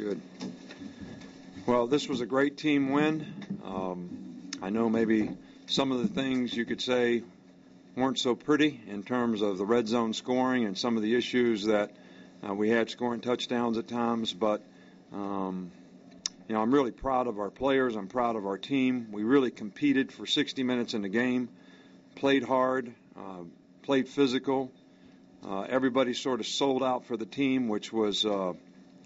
Good. Well, this was a great team win. I know maybe some of the things you could say weren't so pretty in terms of the red zone scoring and some of the issues that we had scoring touchdowns at times, but I'm really proud of our players. I'm proud of our team. We really competed for 60 minutes in the game, played hard, played physical. Everybody sort of sold out for the team, which was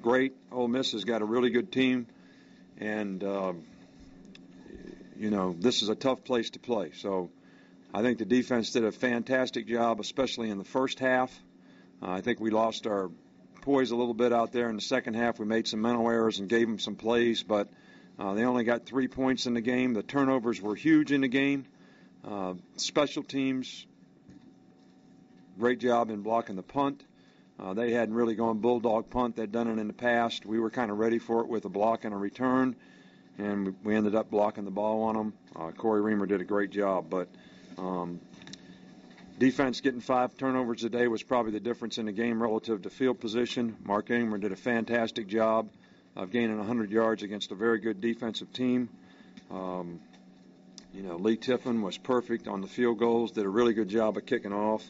great. Ole Miss has got a really good team, and this is a tough place to play. So I think the defense did a fantastic job, especially in the first half. I think we lost our poise a little bit out there in the second half. We made some mental errors and gave them some plays, but they only got 3 points in the game. The turnovers were huge in the game. Special teams, great job in blocking the punt. They hadn't really gone bulldog punt. They'd done it in the past. We were kind of ready for it with a block and a return, and we ended up blocking the ball on them. Corey Reamer did a great job, but defense getting 5 turnovers today was probably the difference in the game relative to field position. Mark Ingram did a fantastic job of gaining 100 yards against a very good defensive team. Lee Tiffin was perfect on the field goals, did a really good job of kicking off.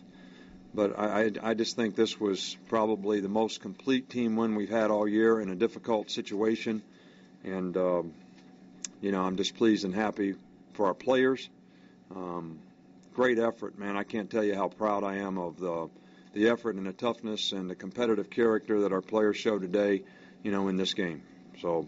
But I just think this was probably the most complete team win we've had all year in a difficult situation. And, I'm just pleased and happy for our players. Great effort, man. I can't tell you how proud I am of the effort and the toughness and the competitive character that our players showed today, in this game. So.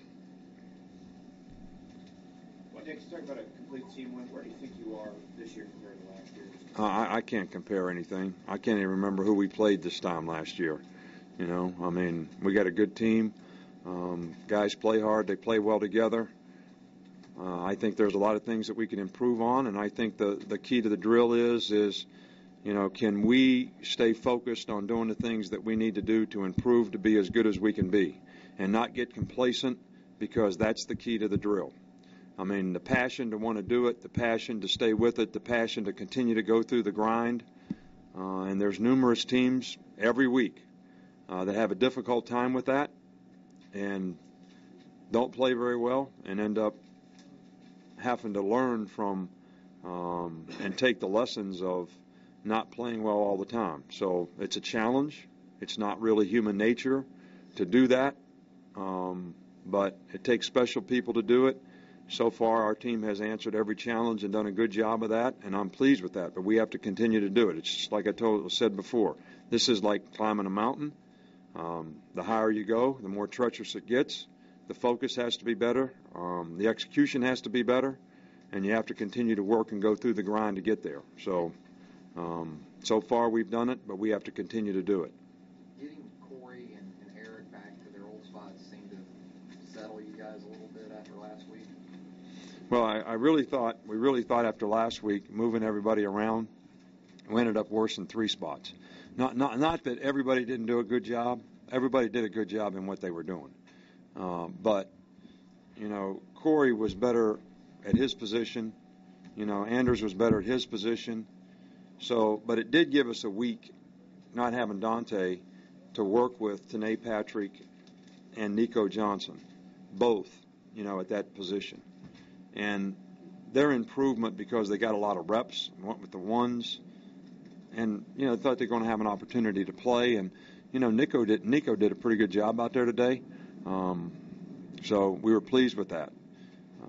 Well, Nick, talk about a complete team win. Where do you think you are this year compared to last year? I can't compare anything. I can't even remember who we played this time last year. We got a good team. Guys play hard. They play well together. I think there's a lot of things that we can improve on, and I think the key to the drill is can we stay focused on doing the things that we need to do to improve to be as good as we can be and not get complacent, because that's the key to the drill. The passion to want to do it, the passion to stay with it, the passion to continue to go through the grind. And there's numerous teams every week that have a difficult time with that and don't play very well and end up having to learn from and take the lessons of not playing well all the time. So it's a challenge. It's not really human nature to do that, but it takes special people to do it. So far, our team has answered every challenge and done a good job of that, and I'm pleased with that. But we have to continue to do it. It's just like I said before. This is like climbing a mountain. The higher you go, the more treacherous it gets. The focus has to be better. The execution has to be better, and you have to continue to work and go through the grind to get there. So, so far we've done it, but we have to continue to do it. Getting Corey and Eric back to their old spots seemed to settle you guys a little bit after last week. Well, we really thought after last week, moving everybody around, we ended up worse than 3 spots. Not that everybody didn't do a good job. Everybody did a good job in what they were doing. But Corey was better at his position. Anders was better at his position. So, but it did give us a week not having Dante to work with Tanae Patrick and Nico Johnson, both, at that position. And their improvement, because they got a lot of reps, went with the ones, and thought they're going to have an opportunity to play. And Nico did a pretty good job out there today. So we were pleased with that.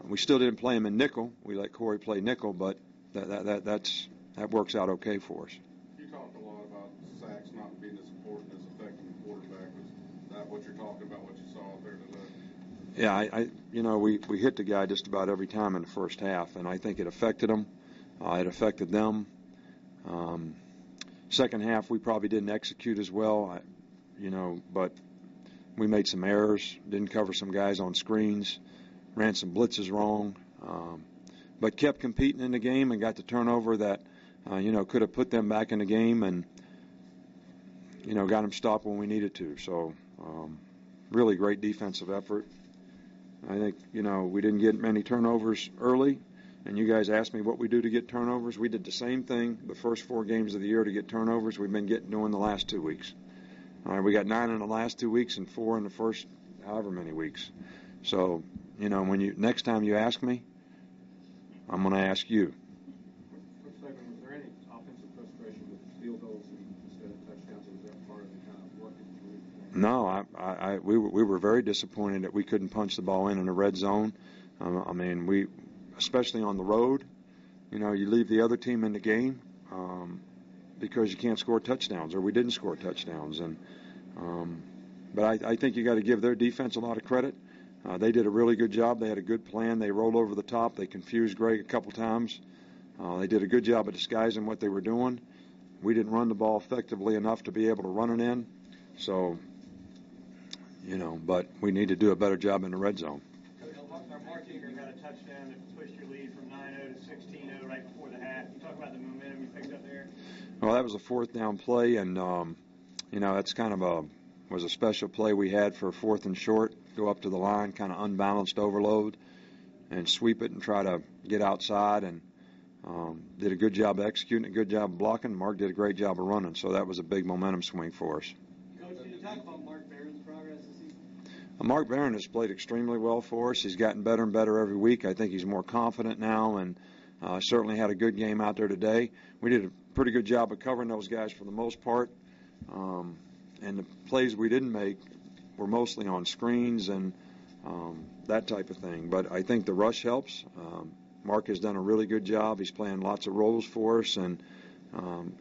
We still didn't play him in nickel. We let Corey play nickel, but that works out okay for us. You talked a lot about sacks not being as important as affecting the quarterback. Was that what you're talking about, what you saw out there today? Yeah, we hit the guy just about every time in the first half, and I think it affected him. It affected them. Second half, we probably didn't execute as well, but we made some errors, didn't cover some guys on screens, ran some blitzes wrong, but kept competing in the game and got the turnover that, could have put them back in the game and, got them stopped when we needed to. So really great defensive effort. I think, we didn't get many turnovers early, and you guys asked me what we do to get turnovers. We did the same thing the first 4 games of the year to get turnovers we've been doing the last 2 weeks. All right, we got 9 in the last 2 weeks and 4 in the first however many weeks. So, next time you ask me, I'm going to ask you. Coach Saban, was there any offensive frustration with field goals instead of touchdowns, or was that part of the kind of working through? No, we were very disappointed that we couldn't punch the ball in the red zone. We, especially on the road, you leave the other team in the game because you can't score touchdowns, or we didn't score touchdowns. But I think you got to give their defense a lot of credit. They did a really good job. They had a good plan. They rolled over the top. They confused Greg a couple times. They did a good job of disguising what they were doing. We didn't run the ball effectively enough to be able to run it in. So, but we need to do a better job in the red zone. Mark Eager got a touchdown that pushed your lead from 9-0 to 16-0 right before the half. You talk about the momentum you picked up there. Well, that was a fourth down play, and that's kind of was a special play we had for fourth and short. Go up to the line, kind of unbalanced overload, and sweep it and try to get outside. And did a good job executing, a good job of blocking. Mark did a great job of running, so that was a big momentum swing for us. Coach, can you talk about Mark Barron's progress this season? Mark Barron has played extremely well for us. He's gotten better and better every week. I think he's more confident now, and certainly had a good game out there today. We did a pretty good job of covering those guys for the most part, and the plays we didn't make were mostly on screens and that type of thing. But I think the rush helps. Mark has done a really good job. He's playing lots of roles for us, and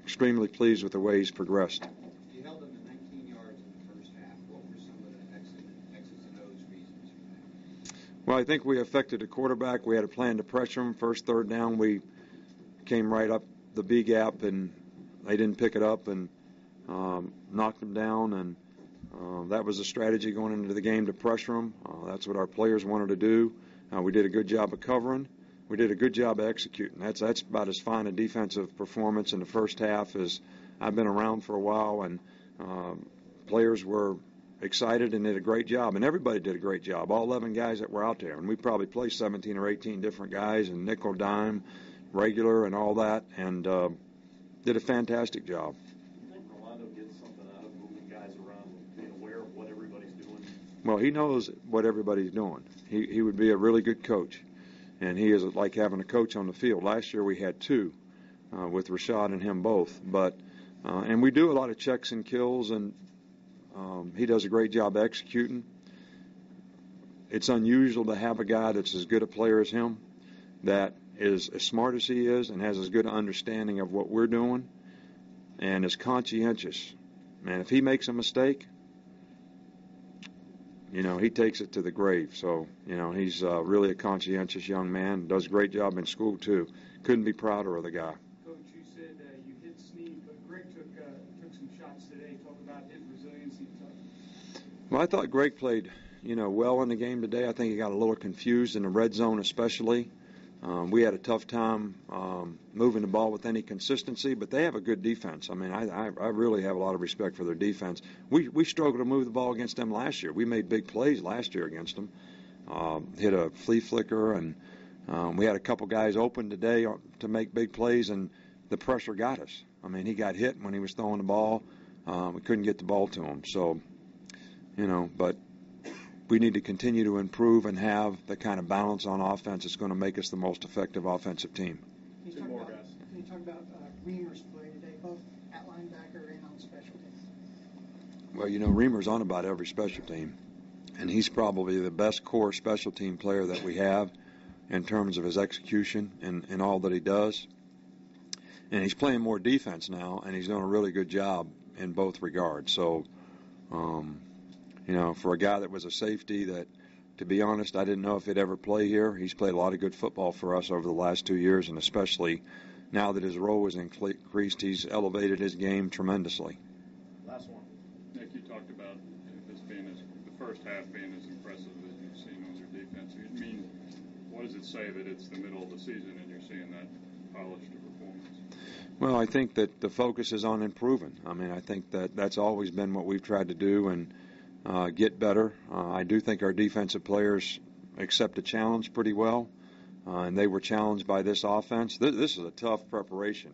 extremely pleased with the way he's progressed. You held them to 19 yards in the first half. What were some of the X's and O's reasons for that? Well, I think we affected the quarterback. We had a plan to pressure him. First third down, we came right up the B gap, and they didn't pick it up and knocked him down. And that was the strategy going into the game, to pressure him. That's what our players wanted to do. We did a good job of covering. We did a good job of executing. That's about as fine a defensive performance in the first half as I've been around for a while. And players were excited and did a great job. And everybody did a great job, all 11 guys that were out there. And we probably placed 17 or 18 different guys, and nickel, dime, regular, and all that, and did a fantastic job. Do you think Rolando gets something out of moving guys around and being aware of what everybody's doing? Well, he knows what everybody's doing. He would be a really good coach, and he is like having a coach on the field. Last year we had two, with Rashad and him both. But and we do a lot of checks and kills, and he does a great job executing. It's unusual to have a guy that's as good a player as him, that is as smart as he is and has as good an understanding of what we're doing and is conscientious. Man, if he makes a mistake, he takes it to the grave. So, he's really a conscientious young man, does a great job in school too. Couldn't be prouder of the guy. Coach, you said you hit Snead, but Greg took some shots today. Talk about his resiliency. Well, I thought Greg played, well in the game today. I think he got a little confused in the red zone especially. We had a tough time moving the ball with any consistency, but they have a good defense. I mean, I really have a lot of respect for their defense. We struggled to move the ball against them last year. We made big plays last year against them. Hit a flea flicker, and we had a couple guys open today to make big plays, and the pressure got us. I mean, he got hit when he was throwing the ball. We couldn't get the ball to him. So, but we need to continue to improve and have the kind of balance on offense that's going to make us the most effective offensive team. Can you talk about Reamer's play today, both at linebacker and on special teams? Well, Reamer's on about every special team, and he's probably the best core special team player that we have in terms of his execution and all that he does. And he's playing more defense now, and he's doing a really good job in both regards. So, for a guy that was a safety that, to be honest, I didn't know if he'd ever play here. He's played a lot of good football for us over the last 2 years, and especially now that his role has increased, he's elevated his game tremendously. Last one. Nick, you talked about this being the first half being as impressive as you've seen on your defense. I mean, what does it say that it's the middle of the season and you're seeing that polished performance? Well, I think that the focus is on improving. I mean, I think that's always been what we've tried to do, and get better. I do think our defensive players accept the challenge pretty well, and they were challenged by this offense. This is a tough preparation.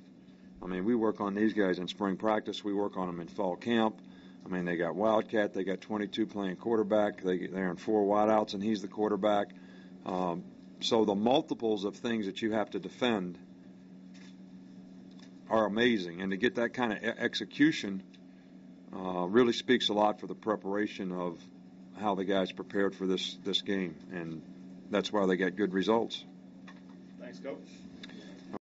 I mean, we work on these guys in spring practice. We work on them in fall camp. I mean, they got Wildcat, they got 22 playing quarterback, they're in 4 wideouts, and he's the quarterback. So the multiples of things that you have to defend are amazing, and to get that kind of execution really speaks a lot for the preparation of how the guys prepared for this game, and that's why they got good results. Thanks, Coach.